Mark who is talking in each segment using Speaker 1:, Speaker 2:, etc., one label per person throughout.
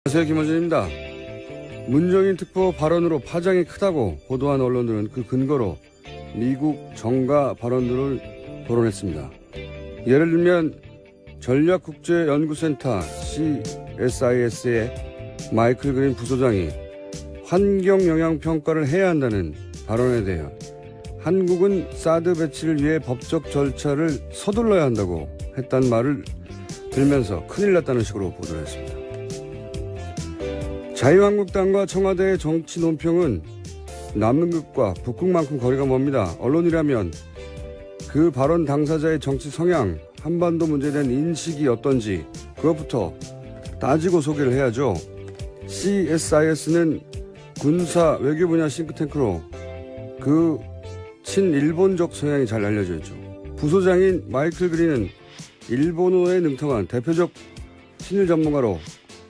Speaker 1: 안녕하세요, 김어준입니다. 문정인 특보 발언으로 파장이 크다고 보도한 언론들은 그 근거로 미국 정가 발언들을 거론했습니다. 예를 들면 전략국제연구센터 CSIS의 마이클 그린 부소장이 환경영향평가를 해야 한다는 발언에 대해 한국은 사드 배치를 위해 법적 절차를 서둘러야 한다고 했단 말을 들면서 큰일 났다는 식으로 보도를 했습니다. 자유한국당과 청와대의 정치 논평은 남극과 북극만큼 거리가 멉니다. 언론이라면 그 발언 당사자의 정치 성향, 한반도 문제에 대한 인식이 어떤지 그것부터 따지고 소개를 해야죠. CSIS는 군사 외교 분야 싱크탱크로 그 친일본적 성향이 잘 알려져 있죠. 부소장인 마이클 그린은 일본어에 능통한 대표적 친일 전문가로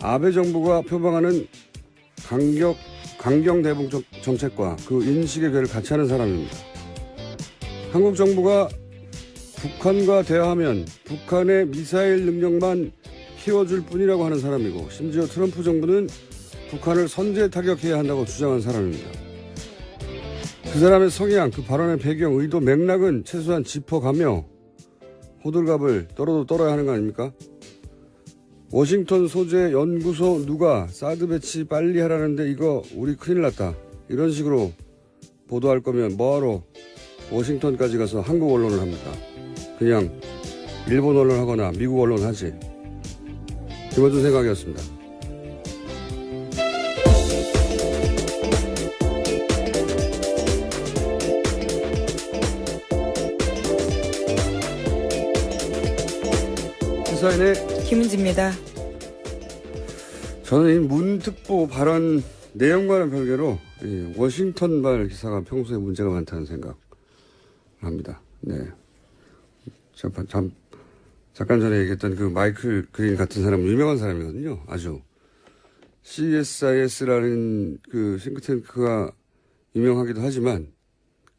Speaker 1: 아베 정부가 표방하는 강경 대북 정책과 그 인식의 궤를 같이 하는 사람입니다. 한국 정부가 북한과 대화하면 북한의 미사일 능력만 키워줄 뿐이라고 하는 사람이고, 심지어 트럼프 정부는 북한을 선제 타격해야 한다고 주장한 사람입니다. 그 사람의 성향, 그 발언의 배경, 의도, 맥락은 최소한 짚어가며 호들갑을 떨어도 떨어야 하는 거 아닙니까? 워싱턴 소재 연구소 누가 사드 배치 빨리 하라는데 이거 우리 큰일 났다, 이런 식으로 보도할 거면 뭐하러 워싱턴까지 가서 한국 언론을 합니까? 그냥 일본 언론 하거나 미국 언론 하지. 김어준 생각이었습니다. 시사인의
Speaker 2: 김은지입니다.
Speaker 1: 저는 이 문특보 발언 내용과는 별개로 워싱턴발 기사가 평소에 문제가 많다는 생각을 합니다. 네. 잠깐 전에 얘기했던 그 마이클 그린 같은 사람은 유명한 사람이거든요. 아주. CSIS라는 그 싱크탱크가 유명하기도 하지만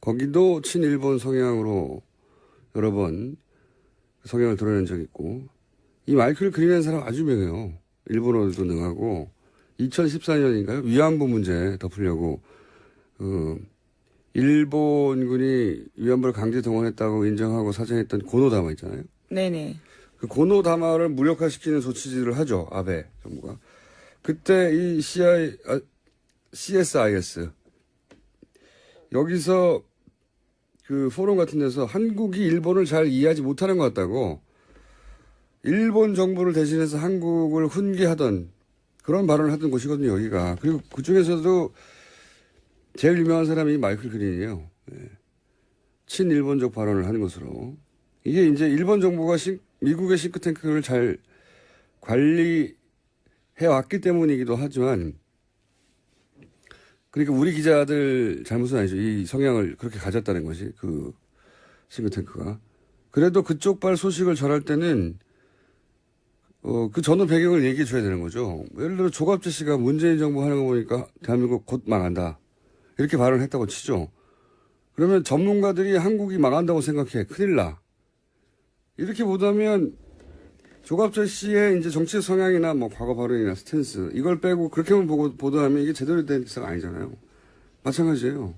Speaker 1: 거기도 친일본 성향으로 여러 번 성향을 드러낸 적이 있고, 이 마이클 그린이라는 사람 아주 유명해요. 일본어도 능하고 2014년인가요? 위안부 문제 덮으려고 일본군이 위안부를 강제 동원했다고 인정하고 사죄했던 고노다마 있잖아요.
Speaker 2: 네네.
Speaker 1: 그 고노다마를 무력화시키는 조치들을 하죠, 아베 정부가. 그때 이 CSIS 여기서 그 포럼 같은 데서 한국이 일본을 잘 이해하지 못하는 것 같다고 일본 정부를 대신해서 한국을 훈계하던 그런 발언을 하던 곳이거든요, 여기가. 그리고 그 중에서도 제일 유명한 사람이 마이클 그린이에요. 네. 친일본적 발언을 하는 것으로. 이게 이제 일본 정부가 미국의 싱크탱크를 잘 관리해 왔기 때문이기도 하지만, 그러니까 우리 기자들 잘못은 아니죠. 이 성향을 그렇게 가졌다는 것이, 그 싱크탱크가. 그래도 그쪽 발 소식을 전할 때는 그 전후 배경을 얘기해 줘야 되는 거죠. 예를 들어 조갑재 씨가 문재인 정부 하는 거 보니까 대한민국 곧 망한다, 이렇게 발언을 했다고 치죠. 그러면 전문가들이 한국이 망한다고 생각해. 큰일 나. 이렇게 보다면 조갑재 씨의 이제 정치 성향이나 뭐 과거 발언이나 스탠스, 이걸 빼고 그렇게만 보고 보도하면 이게 제대로 된 기사가 아니잖아요. 마찬가지예요.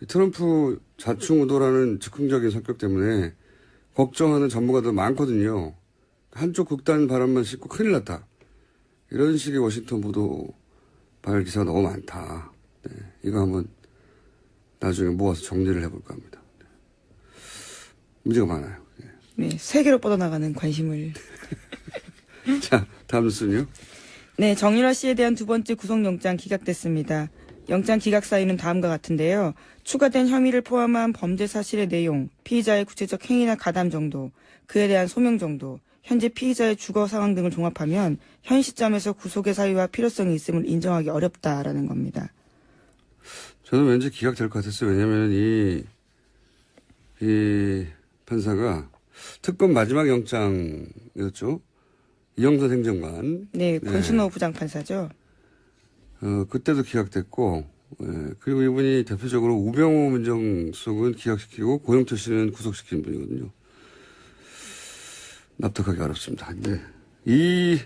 Speaker 1: 트럼프 자충우도라는 즉흥적인 성격 때문에 걱정하는 전문가들 많거든요. 한쪽 극단 발언만 싣고 큰일 났다, 이런 식의 워싱턴 보도 발 기사가 너무 많다. 네, 이거 한번 나중에 모아서 정리를 해볼까 합니다. 네. 문제가 많아요.
Speaker 2: 네, 세계로 뻗어나가는 관심을.
Speaker 1: 자, 다음 뉴스는요.
Speaker 2: 네, 정유라 씨에 대한 두 번째 구속영장 기각됐습니다. 영장 기각 사유는 다음과 같은데요. 추가된 혐의를 포함한 범죄 사실의 내용, 피의자의 구체적 행위나 가담 정도, 그에 대한 소명 정도, 현재 피의자의 주거 상황 등을 종합하면 현 시점에서 구속의 사유와 필요성이 있음을 인정하기 어렵다라는 겁니다.
Speaker 1: 저는 왠지 기각될 것 같았어요. 왜냐하면 이 판사가 특검 마지막 영장이었죠. 이영선 행정관.
Speaker 2: 네, 권순호 부장판사죠.
Speaker 1: 그때도 기각됐고, 그리고 이분이 대표적으로 우병우 민정수석은 기각시키고 고영철 씨는 구속시킨 분이거든요. 납득하기 어렵습니다. 근데 이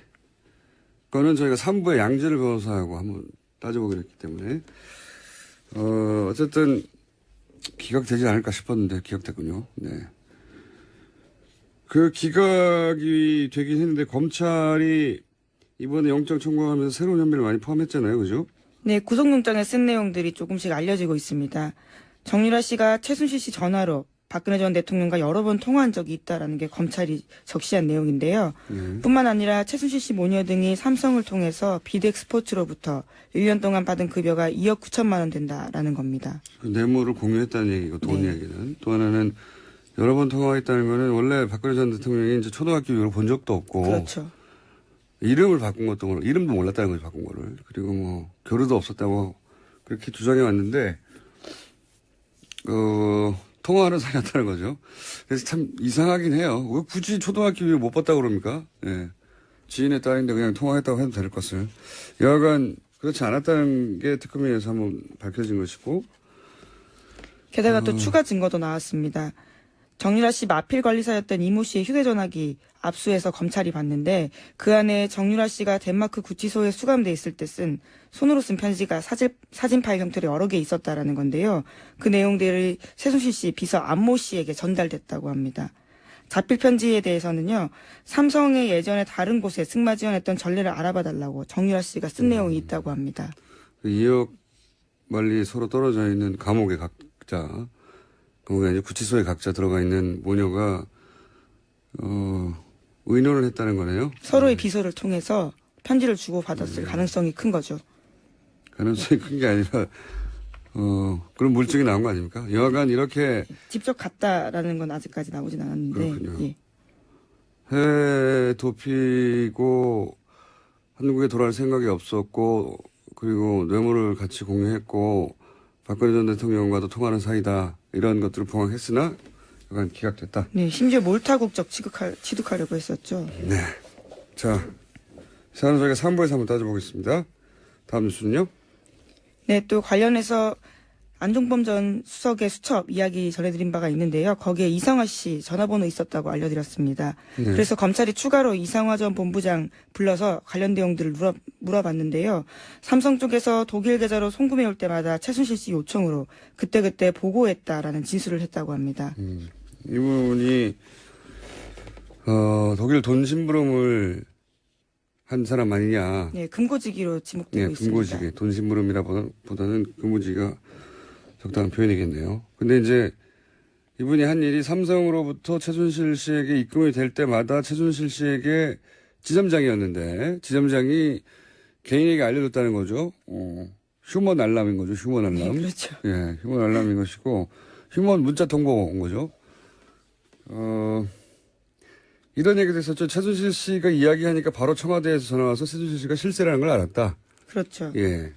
Speaker 1: 거는 저희가 3부의 양재를 변호사하고 한번 따져보기로 했기 때문에, 어쨌든 기각되지 않을까 싶었는데 기각됐군요. 네. 그 기각이 되긴 했는데 검찰이 이번에 영장 청구하면서 새로운 혐의를 많이 포함했잖아요. 그죠?
Speaker 2: 네, 구속영장에 쓴 내용들이 조금씩 알려지고 있습니다. 정유라 씨가 최순실 씨 전화로 박근혜 전 대통령과 여러 번 통화한 적이 있다라는 게 검찰이 적시한 내용인데요. 뿐만 아니라 최순실 씨 모녀 등이 삼성을 통해서 비덱스포츠로부터 1년 동안 받은 급여가 2억 9천만 원 된다라는 겁니다.
Speaker 1: 그 뇌물을 공유했다는 얘기고 돈
Speaker 2: 네.
Speaker 1: 얘기는. 또 하나는 여러 번 통화했다는 거는 원래 박근혜 전 대통령이 이제 초등학교 이후로 본 적도 없고.
Speaker 2: 그렇죠.
Speaker 1: 이름을 바꾼 것도 이름도 몰랐다는 거지, 바꾼 거를. 그리고 뭐, 교류도 없었다고 그렇게 주장해 왔는데, 통화하는 사이였다는 거죠. 그래서 참 이상하긴 해요. 왜 굳이 초등학교 이후 못 봤다고 그럽니까? 예. 지인의 딸인데 그냥 통화했다고 해도 될 것을. 여하간 그렇지 않았다는 게 특검에 의해서 한번 밝혀진 것이고.
Speaker 2: 게다가 또 추가 증거도 나왔습니다. 정유라 씨 마필 관리사였던 이모 씨의 휴대전화기 압수해서 검찰이 봤는데 그 안에 정유라 씨가 덴마크 구치소에 수감돼 있을 때 쓴 손으로 쓴 편지가 사진 파일 형태로 여러 개 있었다라는 건데요. 그 내용들이 최순실 씨 비서 안모 씨에게 전달됐다고 합니다. 자필 편지에 대해서는요. 삼성의 예전에 다른 곳에 승마 지원했던 전례를 알아봐달라고 정유라 씨가 쓴 내용이 있다고 합니다.
Speaker 1: 2억 멀리 서로 떨어져 있는 감옥에 각자, 감옥에 이제 구치소에 각자 들어가 있는 모녀가 의논을 했다는 거네요.
Speaker 2: 서로의 비서를 통해서 편지를 주고받았을 가능성이 큰 거죠.
Speaker 1: 가능성이 큰 게 아니라 그런 물증이 나온 거 아닙니까? 여하간 이렇게
Speaker 2: 직접 갔다라는 건 아직까지 나오진 않았는데.
Speaker 1: 그렇군요.
Speaker 2: 예.
Speaker 1: 해외 도피고 한국에 돌아올 생각이 없었고 그리고 뇌물을 같이 공유했고 박근혜 전 대통령과도 통하는 사이다. 이런 것들을 봉합했으나 약간 기각됐다.
Speaker 2: 네, 심지어 몰타 국적 취득하려고 했었죠.
Speaker 1: 네. 자, 사안은 저희가 3부에서 한번 따져보겠습니다. 다음 뉴스는요?
Speaker 2: 네, 또 관련해서 안종범 전 수석의 수첩 이야기 전해드린 바가 있는데요. 거기에 이상화 씨 전화번호 있었다고 알려드렸습니다.
Speaker 1: 네.
Speaker 2: 그래서 검찰이 추가로 이상화 전 본부장 불러서 관련 내용들을 물어봤는데요. 삼성 쪽에서 독일 계좌로 송금해 올 때마다 최순실 씨 요청으로 그때그때 보고했다라는 진술을 했다고 합니다.
Speaker 1: 이분이 독일 돈 심부름을 한 사람 아니냐.
Speaker 2: 네, 금고지기로 지목되고
Speaker 1: 네,
Speaker 2: 있습니다.
Speaker 1: 금고지기. 돈 심부름이라보다는 금고지기가 적당한 표현이겠네요. 근데 이제 이분이 한 일이 삼성으로부터 최순실 씨에게 입금이 될 때마다 최순실 씨에게 지점장이었는데 지점장이 개인에게 알려줬다는 거죠. 휴먼 알람인 거죠. 휴먼 알람.
Speaker 2: 네, 그렇죠.
Speaker 1: 예, 휴먼 알람인 것이고 휴먼 문자 통보인 거죠. 이런 얘기도 있었죠. 최순실 씨가 이야기하니까 바로 청와대에서 전화 와서 최순실 씨가 실세라는 걸 알았다.
Speaker 2: 그렇죠.
Speaker 1: 예.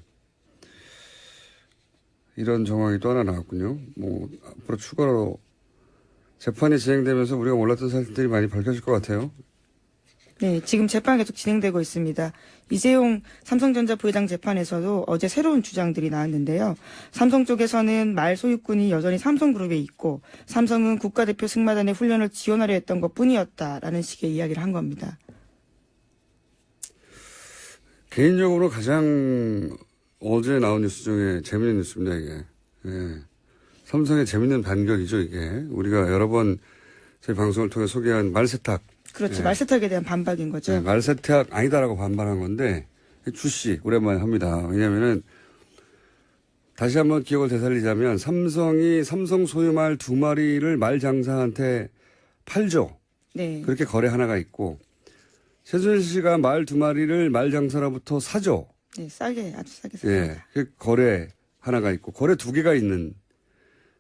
Speaker 1: 이런 정황이 또 하나 나왔군요. 뭐, 앞으로 추가로 재판이 진행되면서 우리가 몰랐던 사실들이 많이 밝혀질 것 같아요.
Speaker 2: 네, 지금 재판 계속 진행되고 있습니다. 이재용 삼성전자 부회장 재판에서도 어제 새로운 주장들이 나왔는데요. 삼성 쪽에서는 말 소유권이 여전히 삼성그룹에 있고 삼성은 국가대표 승마단의 훈련을 지원하려 했던 것뿐이었다라는 식의 이야기를 한 겁니다.
Speaker 1: 개인적으로 가장 어제 나온 뉴스 중에 재밌는 뉴스입니다, 이게. 예. 삼성의 재밌는 반격이죠, 이게. 우리가 여러 번 저희 방송을 통해 소개한 말세탁.
Speaker 2: 그렇죠.
Speaker 1: 네.
Speaker 2: 말세탁에 대한 반박인 거죠.
Speaker 1: 네, 말세탁 아니다라고 반발한 건데, 주씨, 오랜만에 합니다. 왜냐면은, 다시 한번 기억을 되살리자면, 삼성이 삼성 소유 말 2마리를 말장사한테 팔죠.
Speaker 2: 네.
Speaker 1: 그렇게 거래 하나가 있고, 최순실 씨가 말 2마리를 말장사로부터 사죠.
Speaker 2: 네, 싸게, 아주 싸게
Speaker 1: 예,
Speaker 2: 샀습니다.
Speaker 1: 그 거래 하나가 있고, 거래 2개가 있는,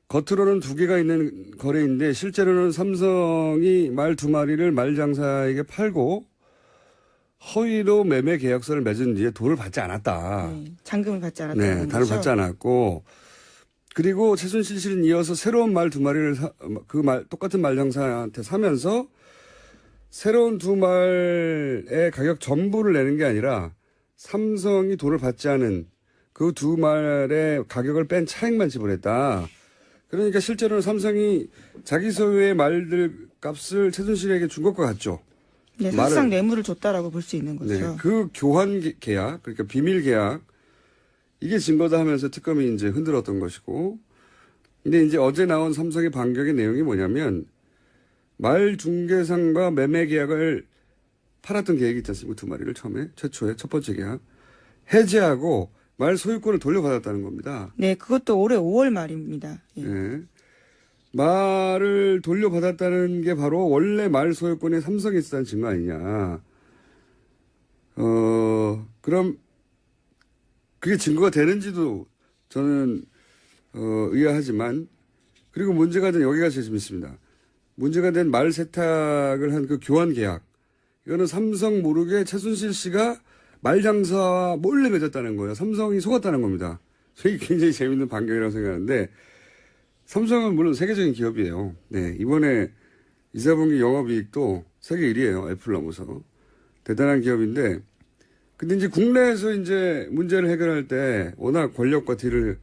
Speaker 1: 겉으로는 2개가 있는 거래인데, 실제로는 삼성이 말 2마리를 말장사에게 팔고, 허위로 매매 계약서를 맺은 뒤에 돈을 받지 않았다.
Speaker 2: 네, 잔금을 받지 않았다는
Speaker 1: 네,
Speaker 2: 거죠.
Speaker 1: 단을 받지 않았고, 그리고 최순실 씨는 이어서 새로운 말 2마리를 똑같은 말장사한테 사면서, 새로운 2말의 가격 전부를 내는 게 아니라, 삼성이 돈을 받지 않은 그 2말의 가격을 뺀 차액만 지불했다. 그러니까 실제로는 삼성이 자기 소유의 말들 값을 최순실에게 준 것과 같죠.
Speaker 2: 네, 사실상 뇌물을 줬다라고 볼 수 있는 거죠.
Speaker 1: 네, 그 교환 계약, 그러니까 비밀 계약, 이게 증거다 하면서 특검이 이제 흔들었던 것이고, 근데 이제 어제 나온 삼성의 반격의 내용이 뭐냐면, 말 중개상과 매매 계약을 팔았던 계획이 있지 않습니까? 두 마리를 최초에 첫 번째 계약. 해지하고 말 소유권을 돌려받았다는 겁니다.
Speaker 2: 네, 그것도 올해 5월 말입니다. 예.
Speaker 1: 네. 말을 돌려받았다는 게 바로 원래 말 소유권이 삼성에 있었다는 증거 아니냐. 그럼 그게 증거가 되는지도 저는 의아하지만, 그리고 문제가 된 여기가 제일 재밌습니다. 문제가 된 말 세탁을 한 그 교환 계약. 이거는 삼성 모르게 최순실 씨가 말 장사와 몰래 맺었다는 거예요. 삼성이 속았다는 겁니다. 이게 굉장히 재밌는 반격이라고 생각하는데, 삼성은 물론 세계적인 기업이에요. 네, 이번에 이사분기 영업이익도 세계 1위예요. 애플 넘어서. 대단한 기업인데, 근데 이제 국내에서 이제 문제를 해결할 때 워낙 권력과 딜을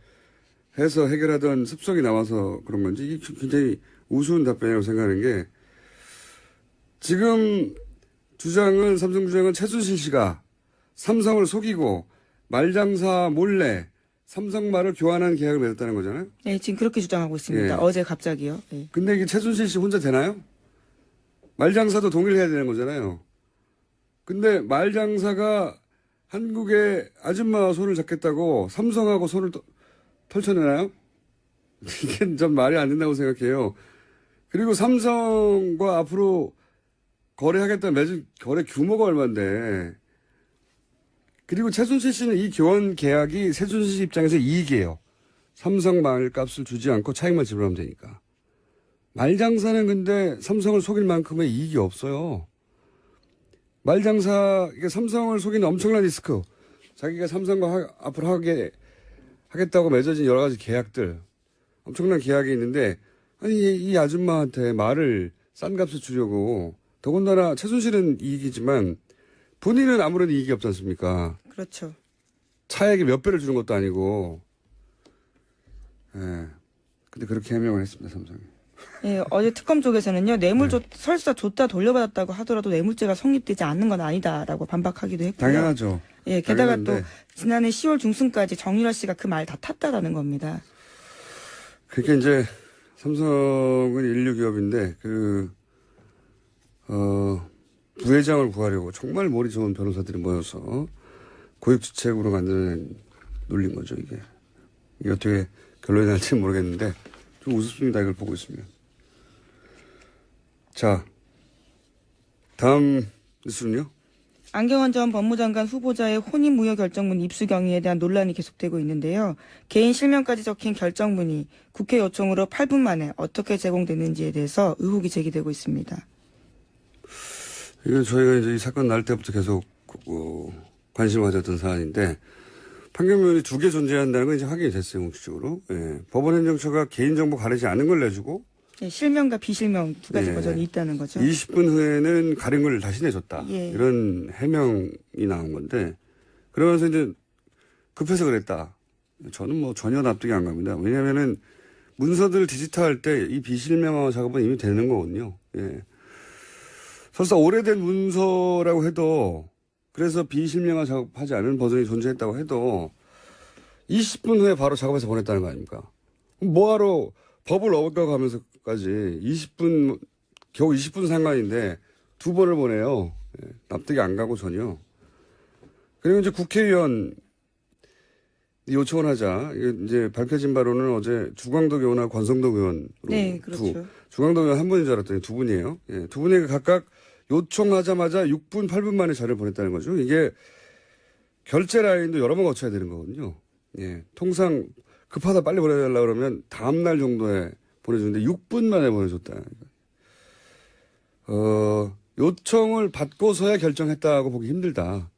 Speaker 1: 해서 해결하던 습성이 나와서 그런 건지 이게 굉장히 우스운 답변이라고 생각하는 게, 지금 삼성 주장은 최순실 씨가 삼성을 속이고 말장사 몰래 삼성 말을 교환한 계약을 맺었다는 거잖아요.
Speaker 2: 네, 지금 그렇게 주장하고 있습니다.
Speaker 1: 예.
Speaker 2: 어제 갑자기요. 네.
Speaker 1: 근데 이게 최순실 씨 혼자 되나요? 말장사도 동의를 해야 되는 거잖아요. 근데 말장사가 한국의 아줌마와 손을 잡겠다고 삼성하고 손을 털쳐내나요? 이게 좀 말이 안 된다고 생각해요. 그리고 삼성과 앞으로 거래하겠다는 맺은 거래 규모가 얼마인데, 그리고 최순실 씨는 이 교환 계약이 최순실 씨 입장에서 이익이에요. 삼성 말 값을 주지 않고 차익만 지불하면 되니까. 말장사는 근데 삼성을 속일 만큼의 이익이 없어요. 말장사, 이게 삼성을 속이는 엄청난 리스크. 자기가 삼성과 앞으로 하겠다고 맺어진 여러 가지 계약들. 엄청난 계약이 있는데, 아니, 이 아줌마한테 말을 싼 값에 주려고, 더군다나 최순실은 이익이지만 본인은 아무런 이익이 없지 않습니까?
Speaker 2: 그렇죠.
Speaker 1: 차액의 몇 배를 주는 것도 아니고. 예. 근데 그렇게 해명을 했습니다, 삼성이.
Speaker 2: 예, 어제 특검 쪽에서는요, 설사 줬다 돌려받았다고 하더라도 뇌물죄가 성립되지 않는 건 아니다라고 반박하기도 했고요.
Speaker 1: 당연하죠.
Speaker 2: 예, 게다가
Speaker 1: 당연한데.
Speaker 2: 또 지난해 10월 중순까지 정유라 씨가 그 말 다 탔다라는 겁니다.
Speaker 1: 그게 이제 삼성은 인류 기업인데 부회장을 구하려고 정말 머리 좋은 변호사들이 모여서 고액주책으로 만드는 놀린 거죠, 이게. 이게 어떻게 결론이 날지는 모르겠는데 좀 우습습니다, 이걸 보고 있으면. 자, 다음 뉴스는요?
Speaker 2: 안경원 전 법무장관 후보자의 혼인무효 결정문 입수 경위에 대한 논란이 계속되고 있는데요. 개인 실명까지 적힌 결정문이 국회 요청으로 8분 만에 어떻게 제공됐는지에 대해서 의혹이 제기되고 있습니다.
Speaker 1: 이건 저희가 이제 이 사건 날 때부터 계속 관심을 가졌던 사안인데, 판결문이 2개 존재한다는 건 이제 확인이 됐어요, 공식적으로. 예. 법원행정처가 개인정보 가리지 않은 걸 내주고,
Speaker 2: 예, 실명과 비실명 두 가지
Speaker 1: 예.
Speaker 2: 버전이 있다는 거죠.
Speaker 1: 20분 후에는 가린 걸 다시 내줬다.
Speaker 2: 예.
Speaker 1: 이런 해명이 나온 건데, 그러면서 이제 급해서 그랬다. 저는 뭐 전혀 납득이 안 갑니다. 왜냐면은 문서들 디지털할 때 이 비실명화 작업은 이미 되는 거거든요. 예. 설사 오래된 문서라고 해도, 그래서 비실명화 작업하지 않은 버전이 존재했다고 해도 20분 후에 바로 작업해서 보냈다는 거 아닙니까? 뭐하러 법을 어긋가고 하면서까지 겨우 20분 상관인데 2번을 보내요. 예, 납득이 안 가고 전혀. 그리고 이제 국회의원 요청을 하자. 이제 밝혀진 바로는 어제 주광덕 의원과 권성덕 의원으로.
Speaker 2: 네, 그렇죠.
Speaker 1: 주광덕 의원 한 분인 줄 알았더니 2분이에요. 예, 2분에게 각각 요청하자마자 6분, 8분 만에 자료를 보냈다는 거죠. 이게 결제 라인도 여러 번 거쳐야 되는 거거든요. 예, 통상 급하다 빨리 보내달라 그러면 다음날 정도에 보내주는데 6분 만에 보내줬다. 요청을 받고서야 결정했다고 보기 힘들다.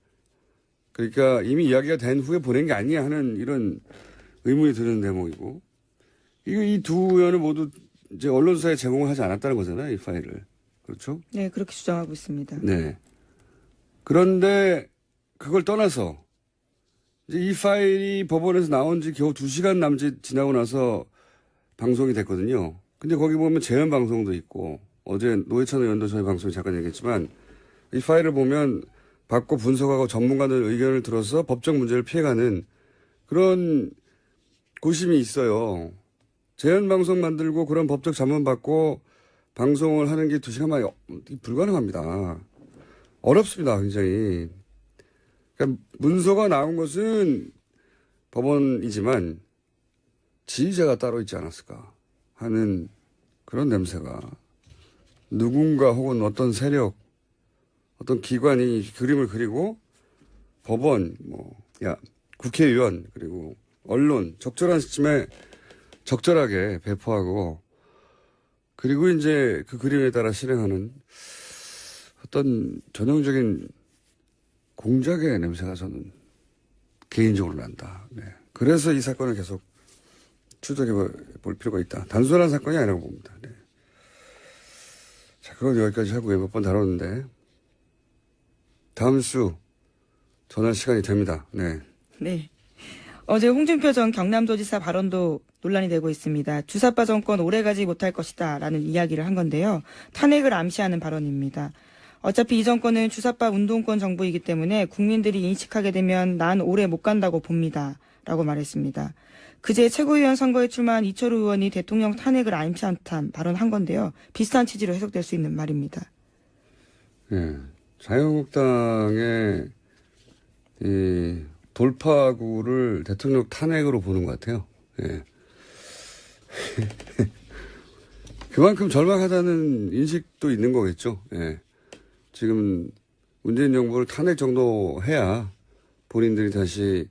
Speaker 1: 그러니까 이미 이야기가 된 후에 보낸 게 아니야 하는 이런 의문이 드는 대목이고, 이 두 의원을 모두 이제 언론사에 제공을 하지 않았다는 거잖아요, 이 파일을. 그렇죠?
Speaker 2: 네, 그렇게 주장하고 있습니다.
Speaker 1: 네. 그런데 그걸 떠나서 이제 이 파일이 법원에서 나온 지 겨우 2시간 남짓 지나고 나서 방송이 됐거든요. 근데 거기 보면 재연 방송도 있고, 어제 노회찬 의원도 저희 방송에 잠깐 얘기했지만 이 파일을 보면 받고 분석하고 전문가들 의견을 들어서 법적 문제를 피해가는 그런 고심이 있어요. 재연방송 만들고 그런 법적 자문 받고 방송을 하는 게 2시간 만에 불가능합니다. 어렵습니다, 굉장히. 그러니까 문서가 나온 것은 법원이지만 지휘자가 따로 있지 않았을까 하는 그런 냄새가 누군가 혹은 어떤 세력, 어떤 기관이 그림을 그리고 법원, 국회의원, 그리고 언론, 적절한 시점에 적절하게 배포하고 그리고 이제 그 그림에 따라 실행하는 어떤 전형적인 공작의 냄새가 저는 개인적으로 난다. 네. 그래서 이 사건을 계속 추적해 볼 필요가 있다. 단순한 사건이 아니라고 봅니다. 네. 자, 그건 여기까지 하고 몇 번 다뤘는데 다음 주 전할 시간이 됩니다. 네.
Speaker 2: 네. 어제 홍준표 전 경남도지사 발언도 논란이 되고 있습니다. 주사파 정권 오래가지 못할 것이다 라는 이야기를 한 건데요. 탄핵을 암시하는 발언입니다. 어차피 이 정권은 주사파 운동권 정부이기 때문에 국민들이 인식하게 되면 난 오래 못 간다고 봅니다 라고 말했습니다. 그제 최고위원 선거에 출마한 이철우 의원이 대통령 탄핵을 암시한 듯한 발언한 건데요. 비슷한 취지로 해석될 수 있는 말입니다.
Speaker 1: 네. 자유한국당의 이 돌파구를 대통령 탄핵으로 보는 것 같아요. 예. 그만큼 절박하다는 인식도 있는 거겠죠. 예. 지금 문재인 정부를 탄핵 정도 해야 본인들이 다시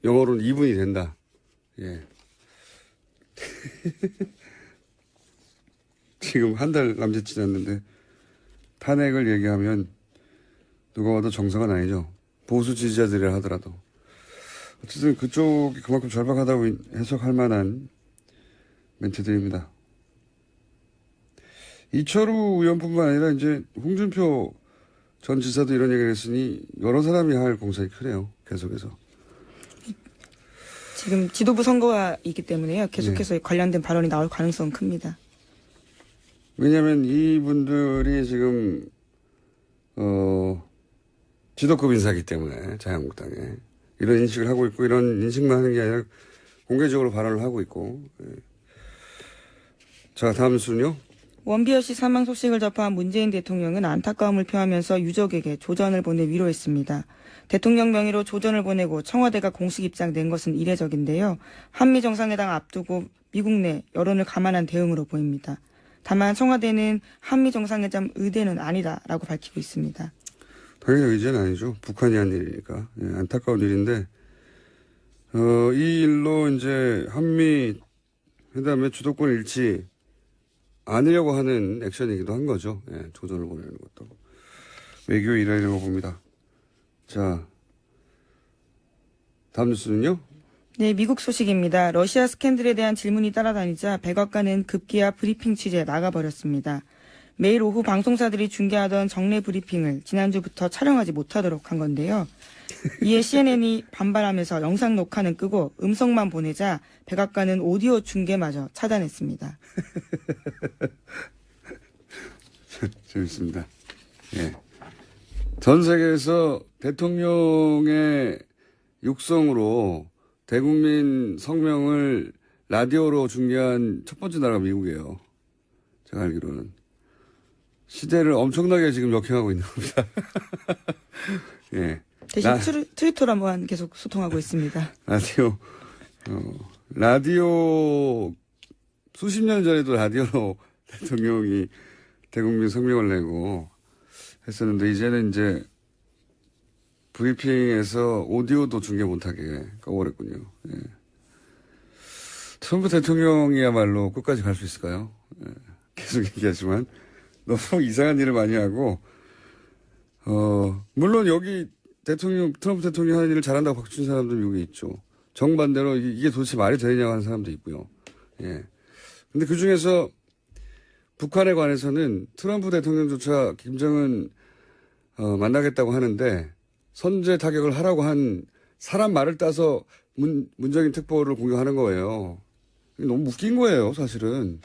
Speaker 1: 영어로는 이분이 된다. 예. 지금 한 달 남짓 지났는데 탄핵을 얘기하면 누가 봐도 정상은 아니죠. 보수 지지자들이라 하더라도. 어쨌든 그쪽이 그만큼 절박하다고 해석할 만한 멘트들입니다. 이철우 의원뿐만 아니라 이제 홍준표 전 지사도 이런 얘기를 했으니 여러 사람이 할 공산이 크네요. 계속해서.
Speaker 2: 지금 지도부 선거가 있기 때문에요. 계속해서 관련된 발언이 나올 가능성은 큽니다.
Speaker 1: 왜냐하면 이분들이 지금 지도급 인사이기 때문에 자유한국당에 이런 인식을 하고 있고 이런 인식만 하는 게 아니라 공개적으로 발언을 하고 있고. 예. 자, 다음 순요.
Speaker 2: 원비어 씨 사망 소식을 접한 문재인 대통령은 안타까움을 표하면서 유족에게 조전을 보내 위로했습니다. 대통령 명의로 조전을 보내고 청와대가 공식 입장 낸 것은 이례적인데요. 한미 정상회담 앞두고 미국 내 여론을 감안한 대응으로 보입니다. 다만 청와대는 한미 정상회담 의대는 아니다라고 밝히고 있습니다.
Speaker 1: 당연히 의제는 아니죠. 북한이 한 일이니까. 예, 안타까운 일인데, 이 일로 이제 한미 회담의 주도권 잃지 않으려고 하는 액션이기도 한 거죠. 예, 조전을 보내는 것도. 외교의 일환이라고 봅니다. 자, 다음 뉴스는요?
Speaker 2: 네, 미국 소식입니다. 러시아 스캔들에 대한 질문이 따라다니자 백악관은 급기야 브리핑 취재 나가버렸습니다. 매일 오후 방송사들이 중계하던 정례 브리핑을 지난주부터 촬영하지 못하도록 한 건데요. 이에 CNN이 반발하면서 영상 녹화는 끄고 음성만 보내자 백악관은 오디오 중계마저 차단했습니다.
Speaker 1: 재밌습니다. 예. 전 세계에서 대통령의 육성으로 대국민 성명을 라디오로 중계한 첫 번째 나라가 미국이에요. 제가 알기로는. 시대를 엄청나게 지금 역행하고 있는 겁니다. 예.
Speaker 2: 대신 트위터로만 계속 소통하고 있습니다.
Speaker 1: 라디오, 수십 년 전에도 라디오로 대통령이 대국민 성명을 내고 했었는데, 이제는 이제 브리핑에서 오디오도 중계 못하게 꺼버렸군요. 예. 트럼프 대통령이야말로 끝까지 갈 수 있을까요? 예. 계속 얘기하지만 너무 이상한 일을 많이 하고, 물론 여기 트럼프 대통령이 하는 일을 잘한다고 박수친 사람도 미국에 있죠. 정반대로 이게 도대체 말이 되느냐고 하는 사람도 있고요. 예. 근데 그 중에서 북한에 관해서는 트럼프 대통령조차 김정은, 만나겠다고 하는데 선제 타격을 하라고 한 사람 말을 따서 문정인 특보를 공격하는 거예요. 너무 웃긴 거예요, 사실은.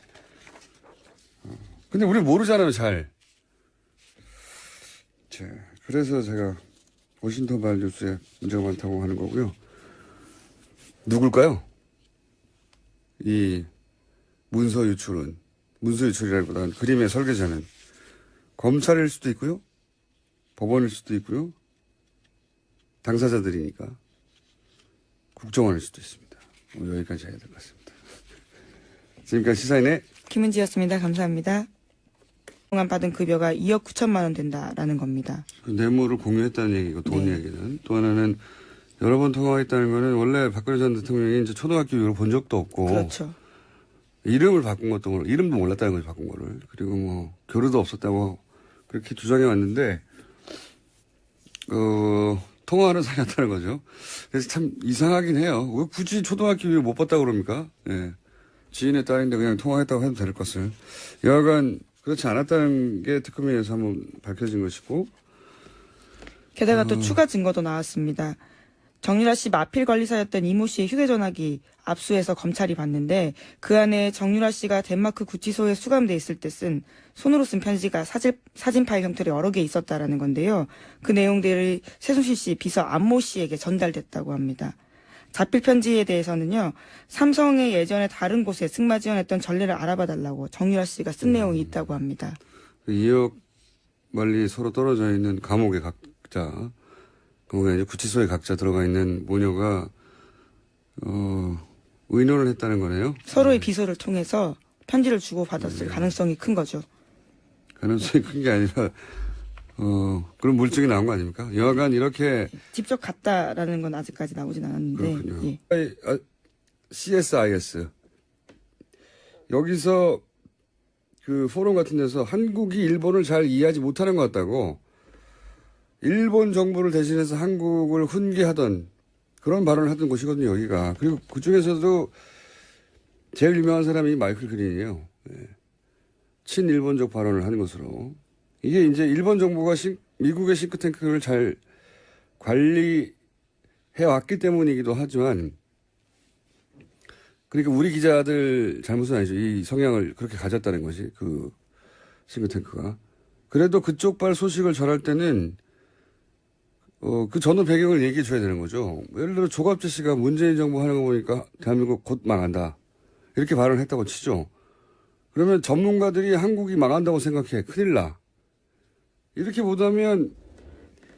Speaker 1: 근데 우리 모르잖아요, 잘. 자, 그래서 제가 워싱턴 발 뉴스에 문제가 많다고 하는 거고요. 누굴까요? 이 문서 유출이라기보다는 그림의 설계자는 검찰일 수도 있고요. 법원일 수도 있고요. 당사자들이니까 국정원일 수도 있습니다. 여기까지 해야 될 것 같습니다. 지금까지 시사인의
Speaker 2: 김은지였습니다. 감사합니다. 그동안 받은 급여가 2억 9천만 원 된다라는 겁니다.
Speaker 1: 그 뇌물을 공유했다는 얘기고 돈
Speaker 2: 네.
Speaker 1: 얘기는 또 하나는 여러 번 통화했다는 거는 원래 박근혜 전 대통령이 이제 초등학교 이후로 본 적도 없고
Speaker 2: 그렇죠.
Speaker 1: 이름을 바꾼 것도 모르고 이름도 몰랐다는 거지 바꾼 거를 그리고 뭐 교류도 없었다고 그렇게 주장해 왔는데 통화하는 사이였다는 거죠. 그래서 참 이상하긴 해요. 왜 굳이 초등학교 이후 못 봤다고 그럽니까? 예. 지인의 딸인데 그냥 통화했다고 해도 될 것을. 여하간 그렇지 않았다는 게 특검에서 한번 밝혀진 것이고.
Speaker 2: 게다가 또 추가 증거도 나왔습니다. 정유라 씨 마필 관리사였던 이모 씨의 휴대전화기 압수해서 검찰이 봤는데 그 안에 정유라 씨가 덴마크 구치소에 수감돼 있을 때 손으로 쓴 편지가 사진 파일 형태로 여러 개 있었다라는 건데요. 그 내용들이 최순실 씨 비서 안모 씨에게 전달됐다고 합니다. 자필 편지에 대해서는요. 삼성의 예전에 다른 곳에 승마 지원했던 전례를 알아봐 달라고 정유라 씨가 쓴 내용이 있다고 합니다.
Speaker 1: 2억 멀리 서로 떨어져 있는 감옥의 각자, 감옥에 이제 구치소에 각자 들어가 있는 모녀가 의논을 했다는 거네요.
Speaker 2: 서로의 비서를 통해서 편지를 주고받았을 가능성이 큰 거죠.
Speaker 1: 가능성이 큰 게 아니라 그런 물증이 나온 거 아닙니까? 여하간 이렇게
Speaker 2: 직접 갔다라는 건 아직까지 나오진 않았는데.
Speaker 1: 그렇군요.
Speaker 2: 예.
Speaker 1: CSIS 여기서 그 포럼 같은 데서 한국이 일본을 잘 이해하지 못하는 것 같다고 일본 정부를 대신해서 한국을 훈계하던 그런 발언을 하던 곳이거든요, 여기가. 그리고 그 중에서도 제일 유명한 사람이 마이클 그린이에요. 예. 친일본적 발언을 하는 것으로. 이게 이제 일본 정부가 미국의 싱크탱크를 잘 관리해 왔기 때문이기도 하지만, 그러니까 우리 기자들 잘못은 아니죠. 이 성향을 그렇게 가졌다는 것이 그 싱크탱크가. 그래도 그쪽 발 소식을 전할 때는 그 전후 배경을 얘기해 줘야 되는 거죠. 예를 들어 조갑재 씨가 문재인 정부 하는 거 보니까 대한민국 곧 망한다. 이렇게 발언을 했다고 치죠. 그러면 전문가들이 한국이 망한다고 생각해. 큰일 나. 이렇게 보다면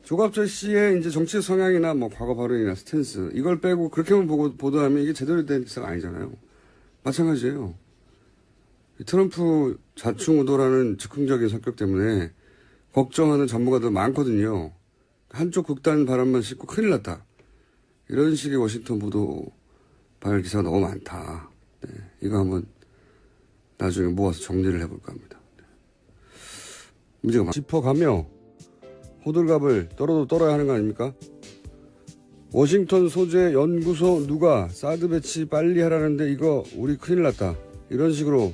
Speaker 1: 조갑재 씨의 이제 정치 성향이나 뭐 과거 발언이나 스탠스 이걸 빼고 그렇게만 보도하면 이게 제대로 된 기사가 아니잖아요. 마찬가지예요. 트럼프 좌충우돌하는 즉흥적인 성격 때문에 걱정하는 전문가들 많거든요. 한쪽 극단 발언만 싣고 큰일 났다. 이런 식의 워싱턴 보도 발 기사가 너무 많다. 네, 이거 한번 나중에 모아서 정리를 해볼까 합니다. 네. 문제가 짚어가며 호들갑을 떨어야 하는 거 아닙니까? 워싱턴 소재 연구소 누가 사드 배치 빨리 하라는데 이거 우리 큰일 났다. 이런 식으로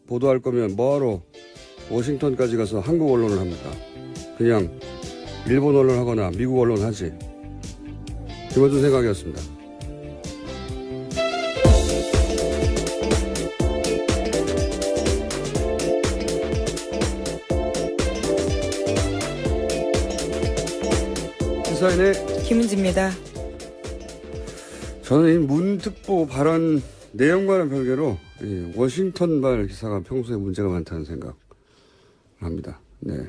Speaker 1: 보도할 거면 뭐하러 워싱턴까지 가서 한국 언론을 합니까? 그냥 일본 언론 하거나 미국 언론 하지. 김어준 생각이었습니다. 시사인의
Speaker 2: 김은지입니다.
Speaker 1: 저는 이 문특보 발언 내용과는 별개로 워싱턴발 기사가 평소에 문제가 많다는 생각을 합니다. 네.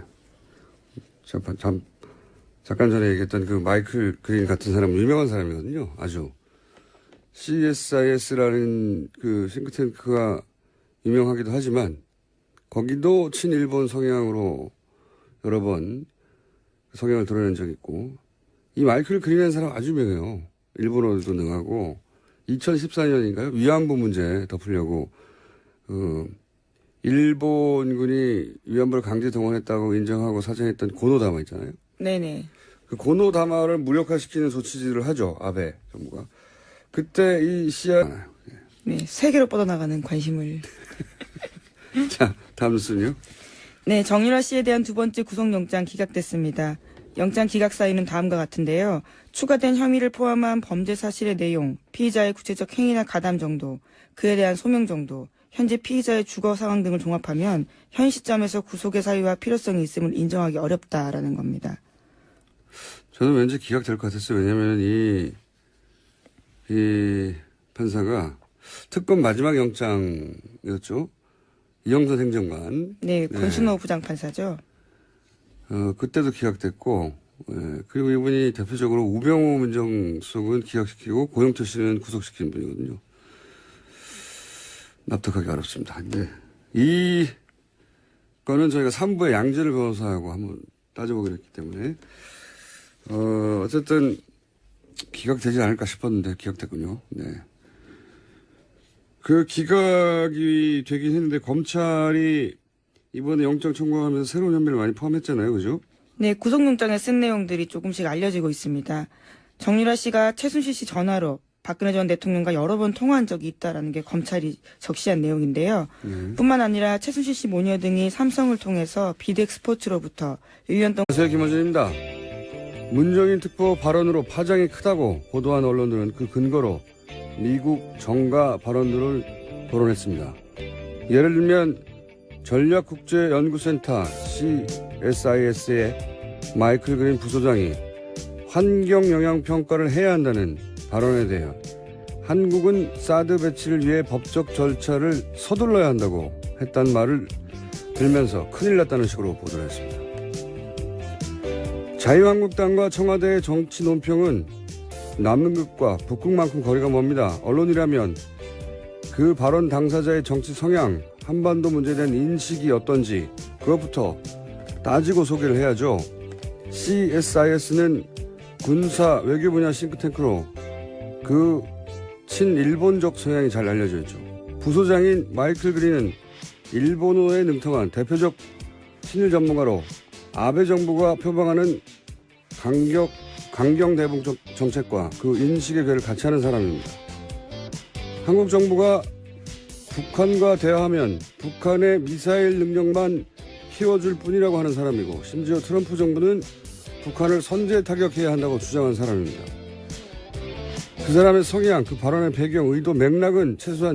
Speaker 1: 잠깐 전에 얘기했던 그 마이클 그린 같은 사람은 유명한 사람이거든요. 아주. CSIS라는 그 싱크탱크가 유명하기도 하지만 거기도 친일본 성향으로 여러 번 성향을 드러낸 적이 있고 이 마이클 그린이라는 사람 아주 유명해요. 일본어도 능하고 2014년인가요? 위안부 문제 덮으려고 일본군이 위안부를 강제 동원했다고 인정하고 사정했던 고노다마 있잖아요.
Speaker 2: 네네.
Speaker 1: 그 고노다마를 무력화시키는 조치들을 하죠. 아베 정부가. 그때 이 시야.
Speaker 2: 네, 세계로 뻗어나가는 관심을.
Speaker 1: 자, 다음 뉴스는요.
Speaker 2: 네, 정유라 씨에 대한 두 번째 구속영장 기각됐습니다. 영장 기각 사유는 다음과 같은데요. 추가된 혐의를 포함한 범죄 사실의 내용, 피의자의 구체적 행위나 가담 정도, 그에 대한 소명 정도, 현재 피의자의 주거 상황 등을 종합하면 현 시점에서 구속의 사유와 필요성이 있음을 인정하기 어렵다라는 겁니다.
Speaker 1: 저는 왠지 기각될 것 같았어요. 왜냐하면 이 판사가 특검 마지막 영장이었죠. 이영선 행정관.
Speaker 2: 네, 권순호 부장판사죠.
Speaker 1: 그때도 기각됐고, 그리고 이분이 대표적으로 우병우 민정수석은 기각시키고 고영태 씨는 구속시킨 분이거든요. 납득하기 어렵습니다. 근데 이 거는 저희가 3부의 양재를 변호사하고 한번 따져보기로 했기 때문에 어쨌든 기각되지 않을까 싶었는데 기각됐군요. 네. 그 기각이 되긴 했는데 검찰이 이번에 영장 청구하면서 새로운 혐의를 많이 포함했잖아요. 그죠?
Speaker 2: 네, 구속영장에 쓴 내용들이 조금씩 알려지고 있습니다. 정유라 씨가 최순실 씨 전화로 박근혜 전 대통령과 여러 번 통화한 적이 있다라는 게 검찰이 적시한 내용인데요. 뿐만 아니라 최순실 씨 모녀 등이 삼성을 통해서 비덱 스포츠로부터 1년 동안
Speaker 1: 안녕하세요. 김원준입니다. 문정인 특보 발언으로 파장이 크다고 보도한 언론들은 그 근거로 미국 정가 발언들을 거론했습니다. 예를 들면 전략국제연구센터 CSIS의 마이클 그린 부소장이 환경영향평가를 해야 한다는 발언에 대해 한국은 사드 배치를 위해 법적 절차를 서둘러야 한다고 했단 말을 들면서 큰일 났다는 식으로 보도를 했습니다. 자유한국당과 청와대의 정치 논평은 남극과 북극만큼 거리가 멉니다. 언론이라면 그 발언 당사자의 정치 성향, 한반도 문제에 대한 인식이 어떤지 그것부터 따지고 소개를 해야죠. CSIS는 군사 외교 분야 싱크탱크로 그 친일본적 성향이 잘 알려져 있죠. 부소장인 마이클 그린은 일본어에 능통한 대표적 친일 전문가로 아베 정부가 표방하는 강경 대북 정책과 그 인식의 궤를 같이 하는 사람입니다. 한국 정부가 북한과 대화하면 북한의 미사일 능력만 키워줄 뿐이라고 하는 사람이고 심지어 트럼프 정부는 북한을 선제 타격해야 한다고 주장한 사람입니다. 그 사람의 성향, 그 발언의 배경, 의도, 맥락은 최소한